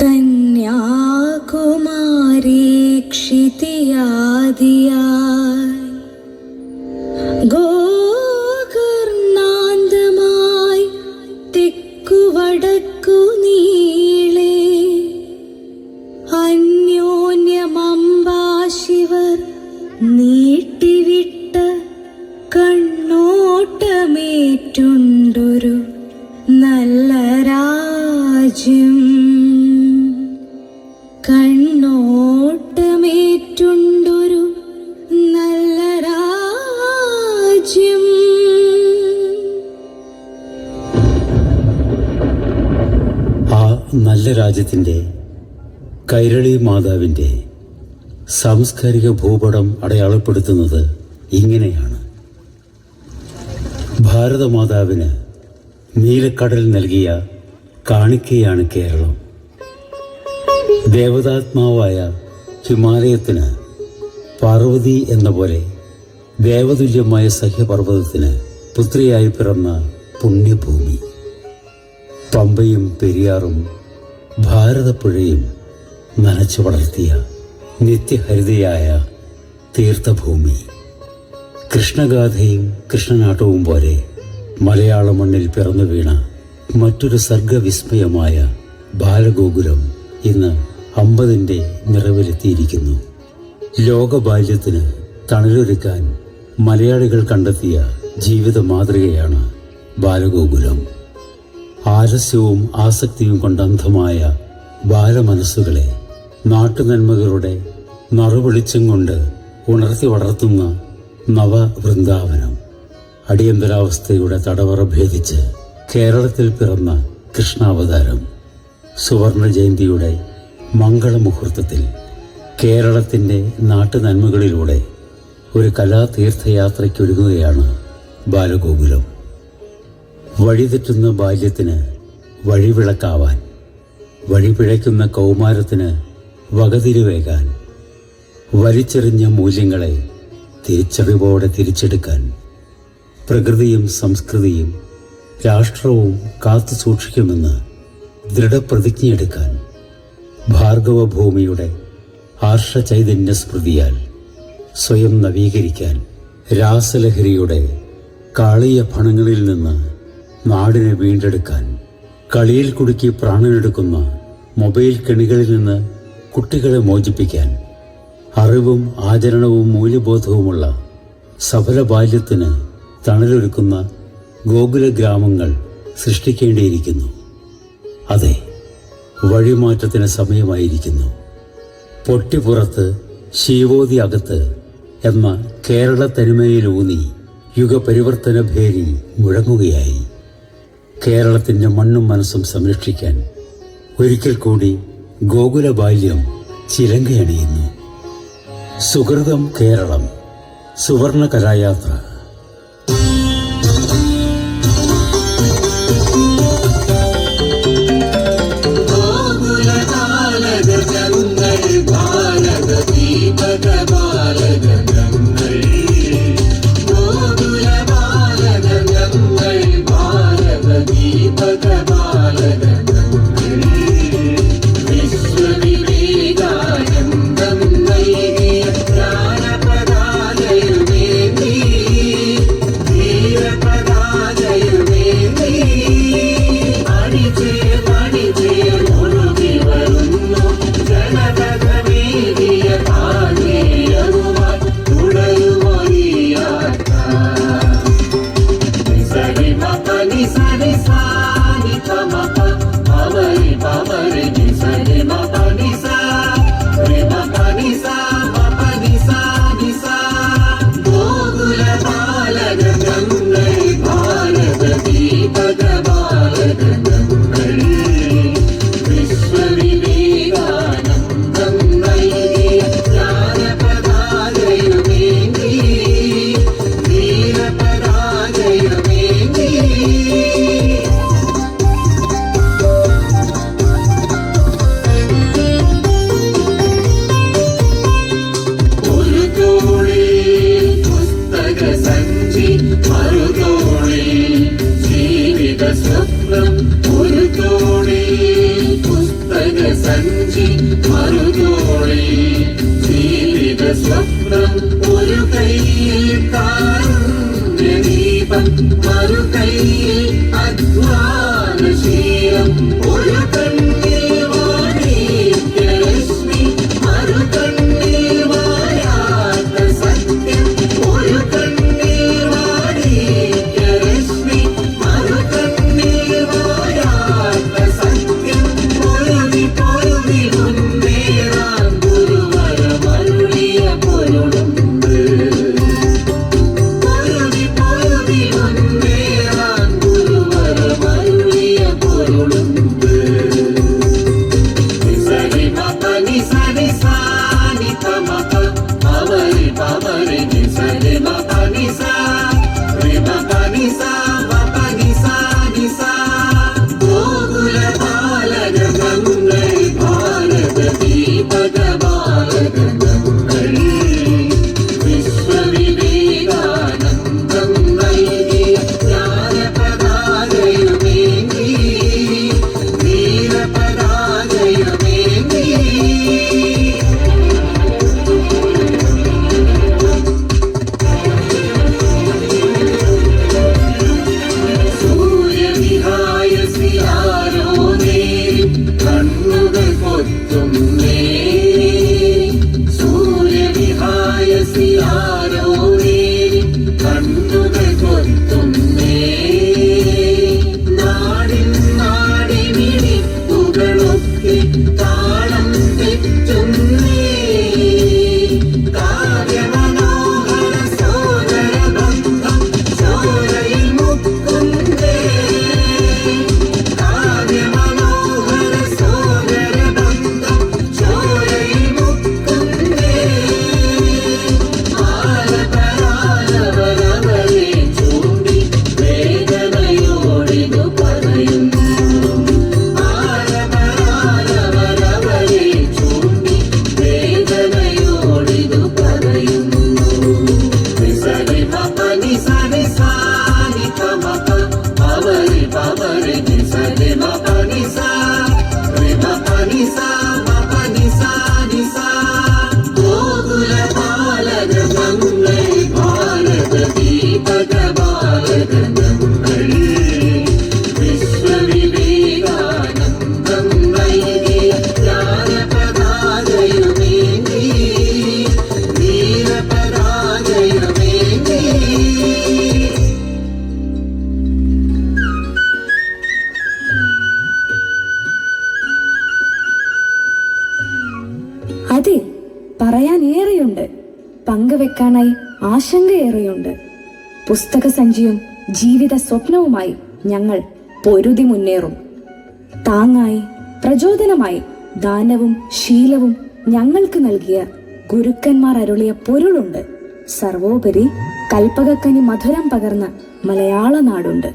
കന്യാകുമാരി ക്ഷിതിയാദിയായി ഗോകർണാന്തമായി തെക്കുവടക്കു നീളെ അന്യോന്യമംബാശിവർ നീട്ടിവിട്ട കണ്ണോട്ടമേറ്റുണ്ടൊരു നല്ല രാജ്യം. കണ്ണോട്ടമേറ്റുണ്ടൊരു നല്ല രാജ്യം. ആ നല്ല രാജ്യത്തിൻ്റെ കൈരളി മാതാവിൻ്റെ സാംസ്കാരിക ഭൂപടം അടയാളപ്പെടുത്തുന്നത് ഇങ്ങനെയാണ്. ഭാരതമാതാവിന് നീലക്കടൽ നൽകിയ കാണിക്കയാണ് കേരളം. ദേവതാത്മാവായ ഹിമാലയത്തിന് പാർവതി എന്ന പോലെ ദേവതുല്യമായ സഹ്യപർവ്വതത്തിന് പുത്രിയായി പിറന്ന പുണ്യഭൂമി. പമ്പയും പെരിയാറും ഭാരതപ്പുഴയും നനച്ചു വളർത്തിയ നിത്യഹരിതയായ തീർത്ഥഭൂമി. കൃഷ്ണഗാഥയും കൃഷ്ണനാട്ടവും പോലെ മലയാള മണ്ണിൽ പിറന്നു വീണ മറ്റൊരു സർഗവിസ്മയമായ ബാലഗോകുലം ഇന്ന് 50ന്റെ നിറവിലെത്തിയിരിക്കുന്നു. ലോകബാല്യത്തിന് തണലൊരുക്കാൻ മലയാളികൾ കണ്ടെത്തിയ ജീവിത മാതൃകയാണ് ബാലഗോകുലം. ആലസ്യവും ആസക്തിയും കൊണ്ടന്ധമായ ബാലമനസ്സുകളെ നാട്ടുനന്മകളുടെ നറുവെളിച്ചം കൊണ്ട് ഉണർത്തി വളർത്തുന്ന നവവൃന്ദാവനം. അടിയന്തരാവസ്ഥയുടെ തടവറ ഭേദിച്ച് കേരളത്തിൽ പിറന്ന കൃഷ്ണാവതാരം. സുവർണ ജയന്തിയുടെ മംഗളമുഹൂർത്തത്തിൽ കേരളത്തിൻ്റെ നാട്ടുനന്മകളിലൂടെ ഒരു കലാതീർത്ഥയാത്രയ്ക്കൊരുങ്ങുകയാണ് ബാലഗോകുലം. വഴിതെറ്റുന്ന ബാല്യത്തിന് വഴിവിളക്കാവാൻ, വഴിപിഴയ്ക്കുന്ന കൗമാരത്തിന് വകതിരിവേകാൻ, വലിച്ചെറിഞ്ഞ മൂല്യങ്ങളെ തിരിച്ചറിവോടെ തിരിച്ചെടുക്കാൻ, പ്രകൃതിയും സംസ്കൃതിയും രാഷ്ട്രവും കാത്തു സൂക്ഷിക്കുമെന്ന് ദൃഢപ്രതിജ്ഞയെടുക്കാൻ, ഭാർഗവഭൂമിയുടെ ആർഷചൈതന്യ സ്മൃതിയാൽ സ്വയം നവീകരിക്കാൻ, രാസലഹരിയുടെ കാളീയ ഫണങ്ങളിൽ നിന്ന് നാടിനെ വീണ്ടെടുക്കാൻ, കളിയിൽ കുടുക്കി പ്രാണനെടുക്കുന്ന മൊബൈൽ കെണികളിൽ നിന്ന് കുട്ടികളെ മോചിപ്പിക്കാൻ, അറിവും ആചരണവും മൂല്യബോധവുമുള്ള സഫല ബാല്യത്തിന് തണലൊരുക്കുന്ന ഗോകുല ഗ്രാമങ്ങൾ സൃഷ്ടിക്കേണ്ടിയിരിക്കുന്നു. അതെ, വഴിമാറ്റത്തിന് സമയമായിരിക്കുന്നു. പൊട്ടിപ്പുറത്ത് ശീവോതി അകത്ത് എന്ന കേരള തനിമയിലൂന്നി യുഗപരിവർത്തന ഭേരി മുഴങ്ങുകയായി. കേരളത്തിൻ്റെ മണ്ണും മനസ്സും സംരക്ഷിക്കാൻ ഒരിക്കൽ കൂടി ഗോകുല ബാല്യം ചിലങ്കയണിയുന്നു. സുഹൃതം കേരളം സുവർണ കലായാത്ര. വിശ്വവിവേകാനന്ദം നൽകിയ ജ്ഞാനപ്രദാനയുമേന്തി സഞ്ചി മറുതോളിൽ ജീവിത സ്വപ്നം ഒരു കൈയിൽ കാരുണ്യദീപം മറുകൈയിൽ അധ്വാനശീലം ഒരു കണ്ണിൽ വാണിജ്യരശ്മി മറുകണ്ണിൽ വായാത്ത സത്യം ഒരു കണ്ണിൽ വാണിജ്യരശ്മി മറുകണ്ണിൽ വായാത്ത സത്യം പൊരുതി പൊരുതി മുന്നേറാൻ ഗുരുവരമരുളിയ പൊരുളുണ്ട് പൊരുതി പൊരുതി മുന്നേറാൻ ഗുരുവരമരുളിയ പൊരുളുണ്ട് നിസരി മപ നിസരി സാനി പമപ പവരി പവരി നിസരി മപ നിസ രി മപ നിസ മപ നിസ നിസ ഗോകുല ബാലക ഗംഗൈ ഭാരത ദീപക ബാലക ഗംഗൈ വിശ്വവിവേകാനന്ദം നൽകി ജ്ഞാനപതാകയുമേന്തി വീരപതാകയുമേന്തി സൂര്യവിഹായസിയാരോ നേരി കണ്ണുകൾ പൊത്തുന്നേ സൂര്യവിഹായസിയാരോ നേരി കണ്ണുകൾ പൊത്തുന്നേ നാടിൻ നാടിമിടിപ്പുകളൊക്കെ താളം തെറ്റുന്നേ കാവ്യമനോഹര സോദര ബന്ധം ചോരയിൽ മുക്കുന്നേ കാവ്യമനോഹര സോദര ബന്ധം ചോരയിൽ മുക്കുന്നേ ആലപരാലവരവരെ ചൂണ്ടി വേദനയോടിതു പറയുന്നു ആലപരാലവരവരെ ചൂണ്ടി വേദനയോടിതു പറയുന്നു നിസരി മപ നിസരി സാനി പമപ പവരി പവരി നിസരി മപ നിസ രി മപ നിസ മപ നിസ നിസ ഗോകുല ബാലക ഗംഗൈ ഭാരത ദീപക ബാലക ഗംഗൈ വിശ്വവിവേകാനന്ദം നൽകി ജ്ഞാനപതാകയുമേന്തി വീരപതാകയുമേന്തി അതെ, പറയാനേറെയുണ്ട്, പങ്കുവെക്കാനായി ആശങ്കയേറെയുണ്ട്. പുസ്തക സഞ്ചിയും ജീവിത സ്വപ്നവുമായി ഞങ്ങൾ പൊരുതി മുന്നേറും. താങ്ങായി പ്രചോദനമായി ദാനവും ശീലവും ഞങ്ങൾക്ക് നൽകിയ ഗുരുക്കന്മാർ അരുളിയ പൊരുളുണ്ട്. സർവോപരി കൽപ്പകക്കനി മധുരം പകർന്ന മലയാള നാടുണ്ട്.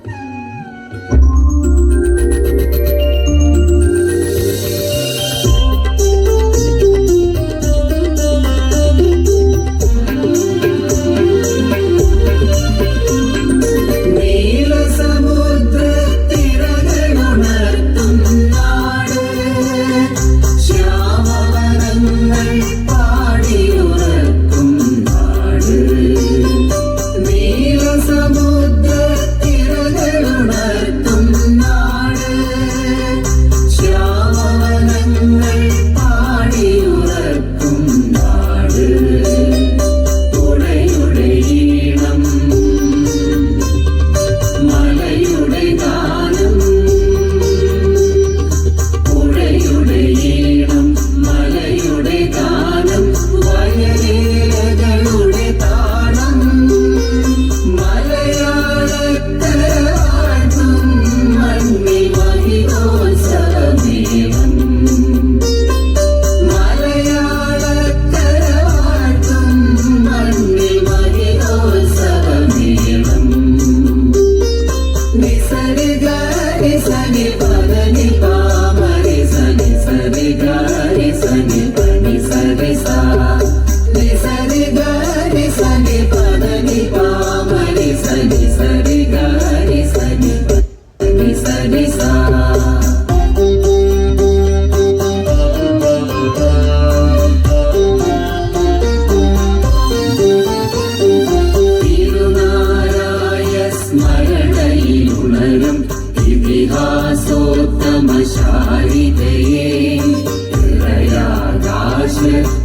നീലസമുദ്രത്തിരകളുണർത്തും നാട് ശ്യാമവനങ്ങൾ പാടിയുറക്കും നാട് നീലസമുദ്രത്തിരകളുണർത്തും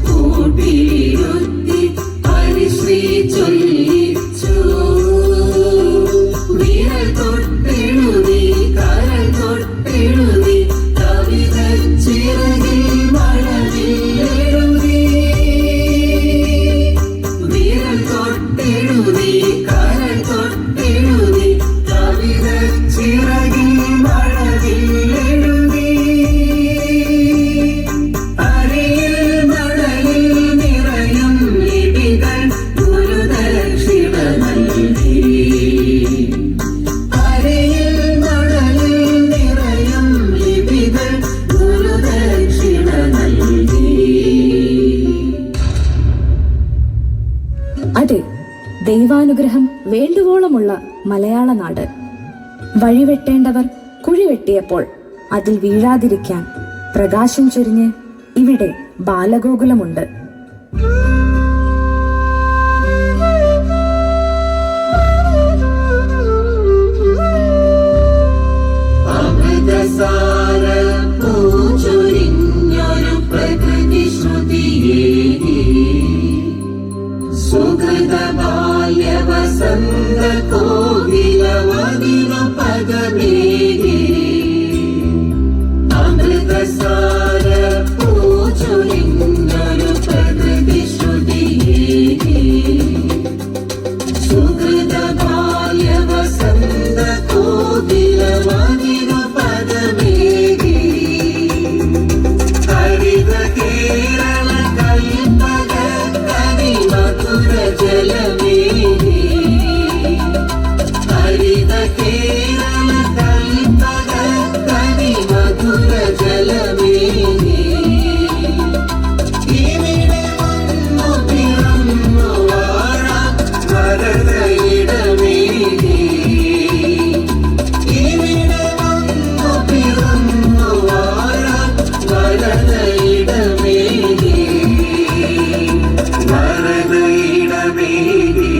കൂട്ടിയിരുത്തി പരിശ്രീ ചൊല്ലിച്ചു. വിരൽ തൊട്ടെഴുതി കരൾ തൊട്ടെഴുതി കവിത ചിറകിൽ മഴവില്ലെഴുതി. വിരൽ തൊട്ടെഴുതി കരൾ തൊട്ടെഴുതി കവിത ചിറകിൽ മഴവില്ലെഴുതി. അരിയിൽ മണലിൽ നിറയും ലിപികൾ ഗുരുദക്ഷിണ നൽകി. അരിയിൽ മണലിൽ നിറയും ലിപികൾ ഗുരുദക്ഷിണ നൽകി. അതെ, ദൈവാനുഗ്രഹം വേണ്ടുവോളമുള്ള മലയാള നാട്. വഴിവെട്ടേണ്ടവർ കുഴിവെട്ടിയപ്പോൾ അതിൽ വീഴാതിരിക്കാൻ പ്രകാശം ചൊരിഞ്ഞ് ഇവിടെ ബാലഗോകുലമുണ്ട്. അമൃതസാര പൂച്ചൊരിഞ്ഞൊരു പ്രകൃതി ശ്രുതിയേകി. സുഹൃത ബാല്യ വസന്ത കോകിലവദിന പദമേകി. അമൃതസാര പൂച്ചൊരിഞ്ഞൊരു പ്രകൃതി ശ്രുതിയേകി. സുഹൃത ബാല്യ വസന്ത കോകിലവദിന പദമേകി. ഹരിത കേരള കൽപ്പക കവി മധുര ജലമേകി. ഹരിത കേരള കൽപ്പക കവി മധുര ജലമേകി. ഇവിടെ വന്നു പിറന്നു വാഴാം വരദയിടമേകി. ഇവിടെ വന്നു പിറന്നു വാഴാം വരദയിടമേകി. വരദയിടമേകി.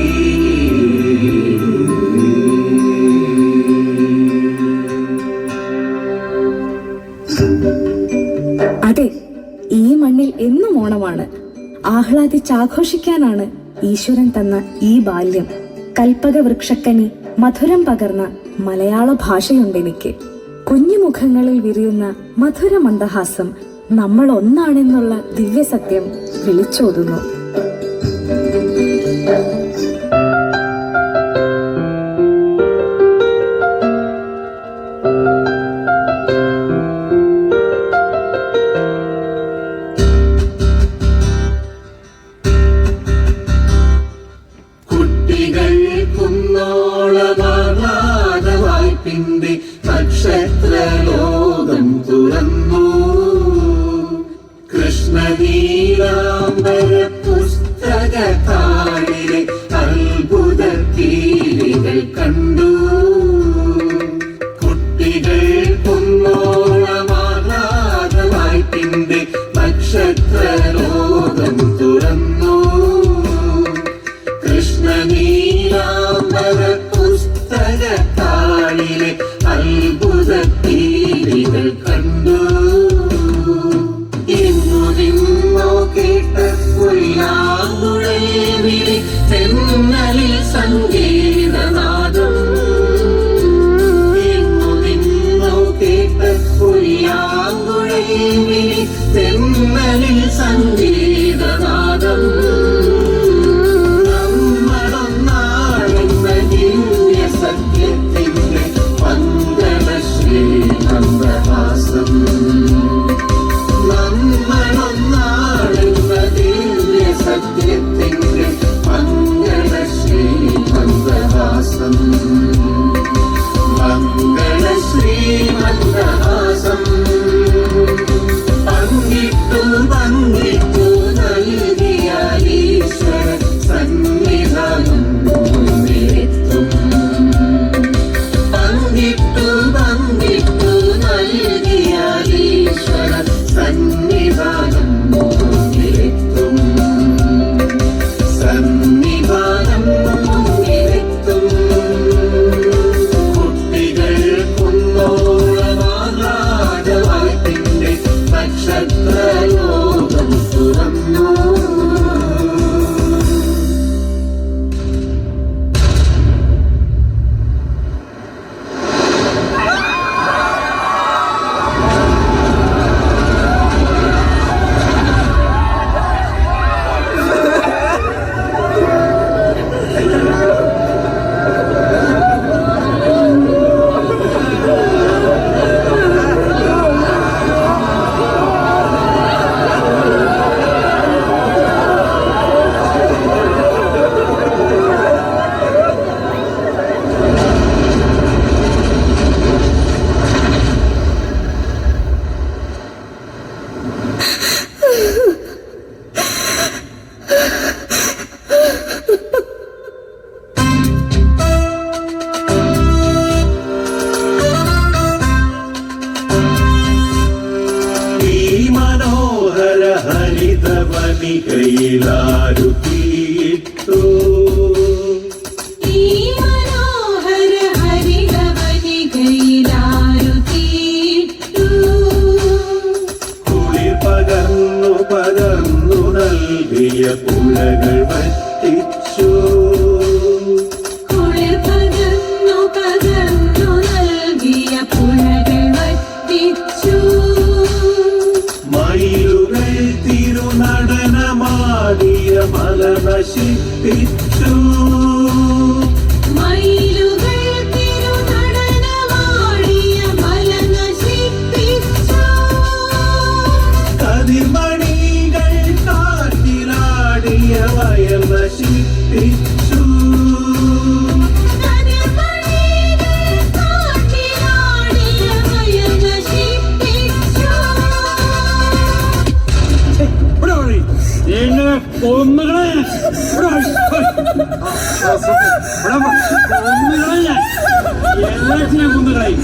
അതെ, ഈ മണ്ണിൽ എന്നും ഓണമാണ്. ആഹ്ലാദിച്ചാഘോഷിക്കാനാണ് ഈശ്വരൻ തന്ന ഈ ബാല്യം. കൽപ്പക വൃക്ഷക്കനി മധുരം പകർന്ന മലയാള ഭാഷയുണ്ടെനിക്ക്. കുഞ്ഞുമുഖങ്ങളിൽ വിരിയുന്ന മധുര മന്ദഹാസം നമ്മൾ ഒന്നാണെന്നുള്ള ദിവ്യസത്യം വിളിച്ചോതുന്നു. കുട്ടികൾ കുന്നോളമാഹ്ലാദവായ്പിന്റെ നക്ഷത്രലോകം തുറന്നു. കൃഷ്ണനീലാംബര പുസ്തക താളിലെ അത്ഭുത തീലികൾ കണ്ടു. കുട്ടികൾ കുന്നോളമാഹ്ലാദവായ്പിന്റെ നക്ഷത്രലോകം തുറന്നു. കൃഷ്ണനീലാംബര പുസ്തക താളിലെ അത്ഭുത തീലികൾ കണ്ടു. ഇന്നു നിന്നോ കേട്ട പുല്ലാങ്കുഴൽ വിളി തെന്നലിൽ സംഗീതനാദം. ഇന്നു നിന്നോ കേട്ട പുല്ലാങ്കുഴൽ വിളി തെന്നലിൽ സംഗീതനാദം. നമ്മളൊന്നാണെന്ന ദിവ്യ സത്യത്തിന്റെ മംഗളശ്രീ മന്ദഹാസം. നമ്മളൊന്നാണെന്ന ദിവ്യ സത്യത്തിന്റെ മംഗളശ്രീ മന്ദഹാസം. മംഗളശ്രീ മന്ദഹാസം. പങ്കിട്ടു പങ്കിട്ടു നൽകിയ ഈശ്വര സന്നിധാനം മുന്നിലെത്തും. പങ്കിട്ടു പങ്കിട്ടു നൽകിയ ഈശ്വര സന്നിധാനം മുന്നിലെത്തും. സന്നിധാനം മുന്നിലെത്തും. കുട്ടികൾ കുന്നോളമാഹ്ലാദവായ്പിന്റെ നക്ഷത്രലോകം തുറന്നു. ഹരിതവനികയിലാരു തീയിട്ടു ഈ മനോഹര ഹരിതവനികയിലാരു തീയിട്ടു കുളിർ പകർന്നു പകർന്നു നൽകിയ പുഴകൾ വറ്റിച്ചു കുളിർ പകർന്നു പകർന്നു നൽകിയ പുഴകൾ വറ്റിച്ചു മയിലുകൾ തിരുനടനമാടിയ മല നശിപ്പിച്ചു മയിലുകൾ തിരുനടനമാടിയ മല നശിപ്പിച്ചു കതിർമണികൾ കാറ്റിലാടിയ വയൽ നശിപ്പിച്ചു കതിർമണികൾ കാറ്റിലാടിയ വയൽ നശിപ്പിച്ചു എല്ലാത്തിനും കൊന്നുകളയും.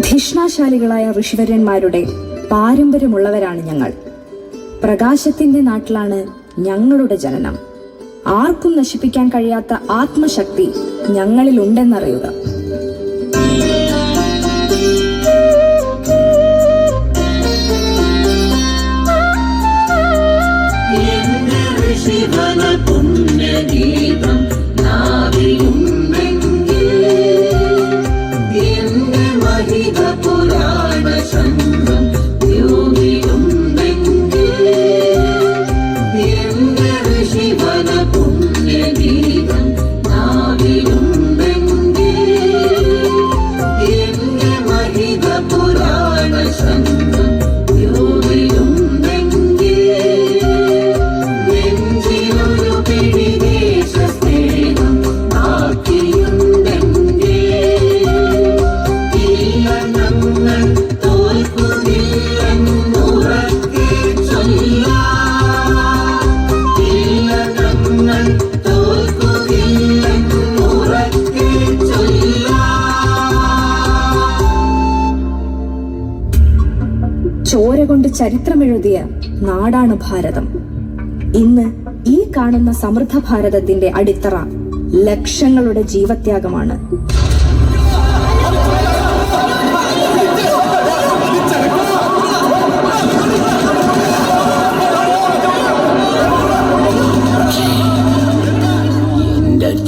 ധിഷ്ണാശാലികളായ ഋഷിവര്യന്മാരുടെ പാരമ്പര്യമുള്ളവരാണ് ഞങ്ങൾ. പ്രകാശത്തിന്റെ നാട്ടിലാണ് ഞങ്ങളുടെ ജനനം. ആർക്കും നശിപ്പിക്കാൻ കഴിയാത്ത ആത്മശക്തി ഞങ്ങളിൽ ഉണ്ടെന്നറിയുക. പുണ്യഗീതം നാവിലുണ്ടെങ്കിൽ എന്റെ മഹിത പുരാണ ശബ്ദം യോഗിലുണ്ടെങ്കിൽ എന്റെ ഋഷിവന പുണ്യഗീതം നാവിലുണ്ടെങ്കിൽ എന്റെ മഹിത പുരാണ ശബ്ദം യോഗിലുണ്ടെങ്കിൽ നെഞ്ചിലും ചരിത്രമെഴുതിയ നാടാണ് ഭാരതം. ഇന്ന് ഈ കാണുന്ന സമൃദ്ധ ഭാരതത്തിന്റെ അടിത്തറ ലക്ഷങ്ങളുടെ ജീവത്യാഗമാണ്.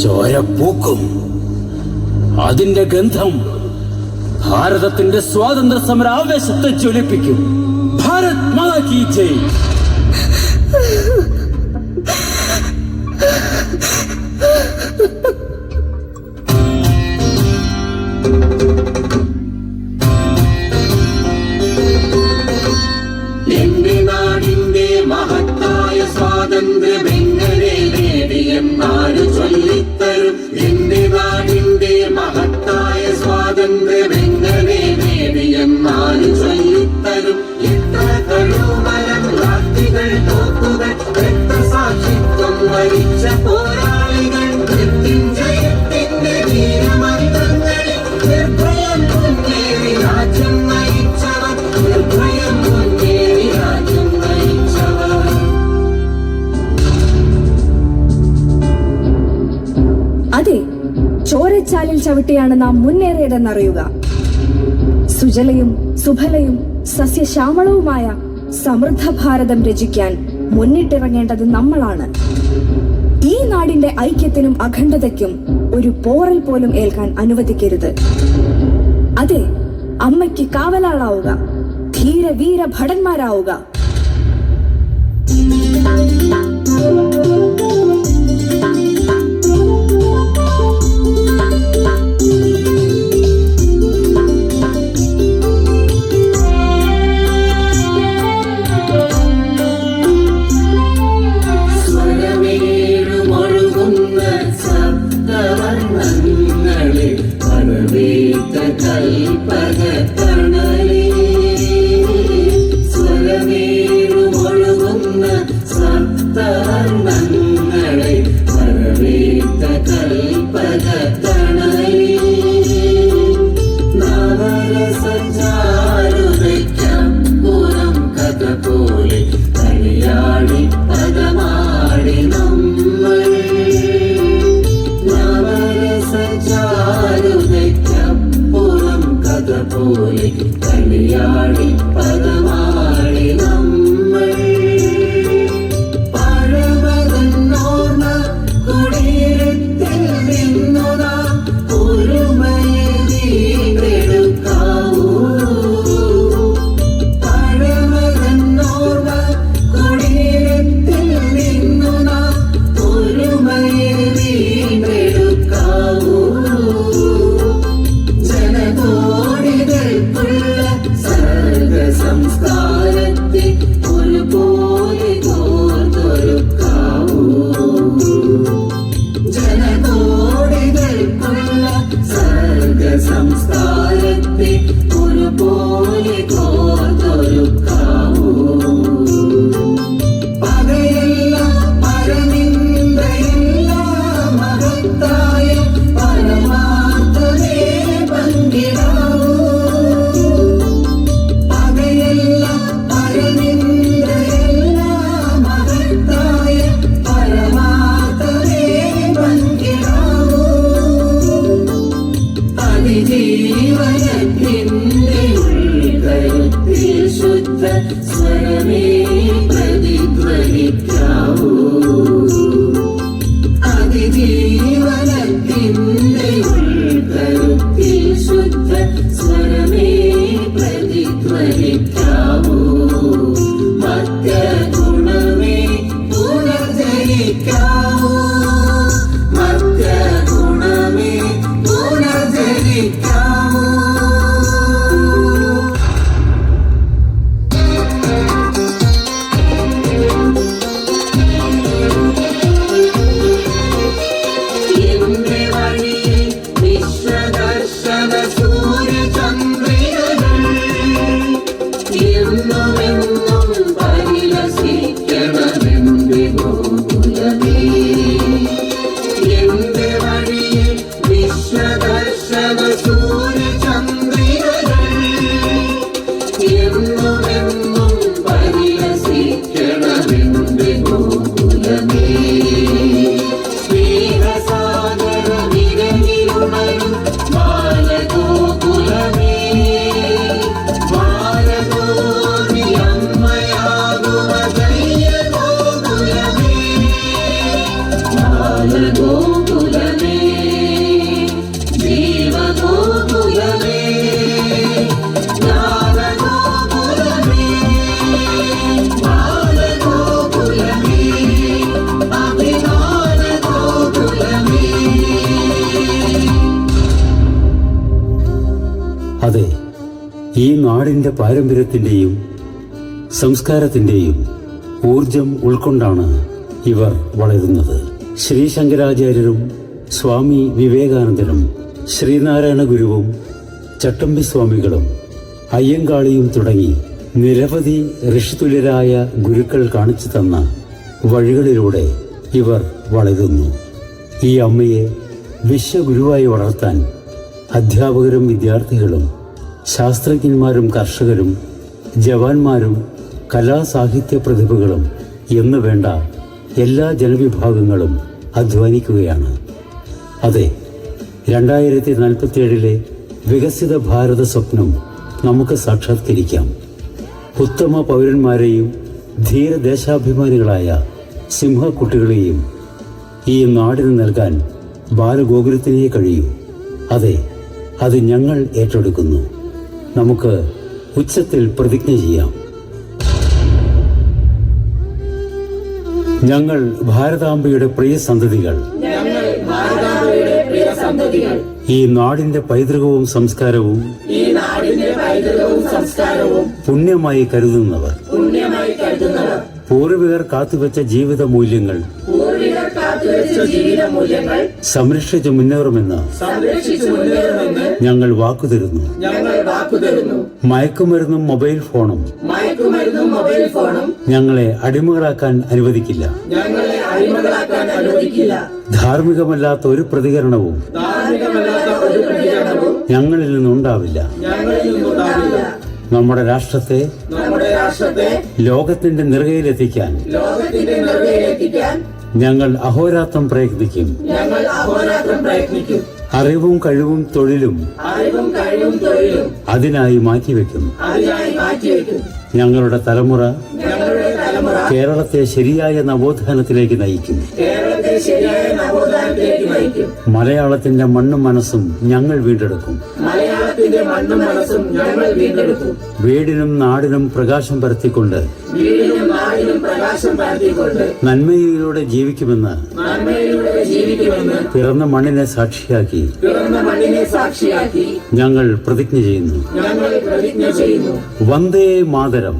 ചോരപ്പൂക്കും അതിന്റെ ഗന്ധം ഭാരതത്തിന്റെ സ്വാതന്ത്ര്യ സമര ആവേശത്തെ ജ്വലിപ്പിക്കും. ഭാരത് മാതാ കീ ജയ്. എന്റെ നാടിന്റെ മഹത്തായ സ്വാതന്ത്ര്യമെങ്ങനെ നേടിയെന്നാര് ചൊല്ലിത്തരും. എന്റെ നാടിന്റെ മഹത്തായ സ്വാതന്ത്ര്യമെങ്ങനെ നേടിയെന്നാര് ചൊല്ലിത്തരും. എത്ര കഴുമലം ലാത്തികൾ തോക്കുകൾ രക്തസാക്ഷിത്വം വരിച്ച പോരാളികൾ മൃത്യുഞ്ജയത്തിന്റെ വീരമന്ത്രങ്ങളിൽ നിർഭയം മുന്നേറി രാജ്യം നയിച്ചവർ. നിർഭയം മുന്നേറി രാജ്യം നയിച്ചവർ. അതെ, ചോരച്ചാലിൽ ചവിട്ടിയാണ് നാം മുന്നേറിയതെന്നറിയുക. സുജലയും സുഫലയും സസ്യശ്യാമളവുമായ സമൃദ്ധ ഭാരതം രചിക്കാൻ മുന്നിട്ടിറങ്ങേണ്ടത് നമ്മളാണ്. ഈ നാടിന്റെ ഐക്യത്തിനും അഖണ്ഡതയ്ക്കും ഒരു പോറൽ പോലും ഏൽക്കാൻ അനുവദിക്കരുത്. അതെ, അമ്മയ്ക്ക് കാവലാളാവുക, ധീര വീര ഭടന്മാരാവുക. അതെ, ഈ നാടിന്റെ പാരമ്പര്യത്തിന്റെയും സംസ്കാരത്തിന്റെയും ഊർജം ഉൾക്കൊണ്ടാണ് ഇവർ വളരുന്നത്. ശ്രീ ശങ്കരാചാര്യരും സ്വാമി വിവേകാനന്ദനും ശ്രീനാരായണ ഗുരുവും ചട്ടമ്പി സ്വാമികളും അയ്യങ്കാളിയും തുടങ്ങി നിരവധി ഋഷിതുല്യരായ ഗുരുക്കൾ കാണിച്ചു തന്ന വഴികളിലൂടെ ഇവർ വളരുന്നു. ഈ അമ്മയെ വിശ്വഗുരുവായി വളർത്താൻ അധ്യാപകരും വിദ്യാർത്ഥികളും ശാസ്ത്രജ്ഞന്മാരും കർഷകരും ജവാന്മാരും കലാസാഹിത്യ പ്രതിഭകളും എന്നു വേണ്ട എല്ലാ ജനവിഭാഗങ്ങളും അധ്വാനിക്കുകയാണ്. അതെ, 2047 വികസിത ഭാരത സ്വപ്നം നമുക്ക് സാക്ഷാത്കരിക്കാം. ഉത്തമ പൗരന്മാരെയും ധീരദേശാഭിമാനികളായ സിംഹക്കുട്ടികളെയും ഈ നാടിന് നൽകാൻ ബാലഗോകുലത്തിനേ കഴിയൂ. അതെ, അത് ഞങ്ങൾ ഏറ്റെടുക്കുന്നു. നമുക്ക് ഉച്ചത്തിൽ പ്രതിജ്ഞ ചെയ്യാം. ഞങ്ങൾ ഭാരതാംബയുടെ പ്രിയ സന്തതികൾ ഈ നാടിന്റെ പൈതൃകവും സംസ്കാരവും പുണ്യമായി കരുതുന്നവർ, പൂർവികർ കാത്തുവെച്ച ജീവിത മൂല്യങ്ങൾ സംരക്ഷിച്ചു മുന്നേറുമെന്ന് ഞങ്ങൾ വാക്കുതരുന്നു. മയക്കുമരുന്നും മൊബൈൽ ഫോണും ഞങ്ങളെ അടിമകളാക്കാൻ അനുവദിക്കില്ല. ധാർമ്മികമല്ലാത്ത ഒരു പ്രതികരണവും ഞങ്ങളിൽ നിന്നുണ്ടാവില്ല. നമ്മുടെ രാഷ്ട്രത്തെ ലോകത്തിന്റെ നെറുകയിലെത്തിക്കാൻ ഞങ്ങൾ അഹോരാത്രം പ്രയത്നിക്കും. അറിവും കഴിവും തൊഴിലും അതിനായി മാറ്റിവെക്കും. ഞങ്ങളുടെ തലമുറ കേരളത്തെ ശരിയായ നവോത്ഥാനത്തിലേക്ക് നയിക്കും. മലയാളത്തിന്റെ മണ്ണും മനസ്സും ഞങ്ങൾ വീണ്ടെടുക്കും. വീടിനും നാടിനും പ്രകാശം പരത്തിക്കൊണ്ട് നന്മയിലൂടെ ജീവിക്കുമെന്ന് പിറന്ന മണ്ണിനെ സാക്ഷിയാക്കി ഞങ്ങൾ പ്രതിജ്ഞ ചെയ്യുന്നു. വന്ദേ മാതരം.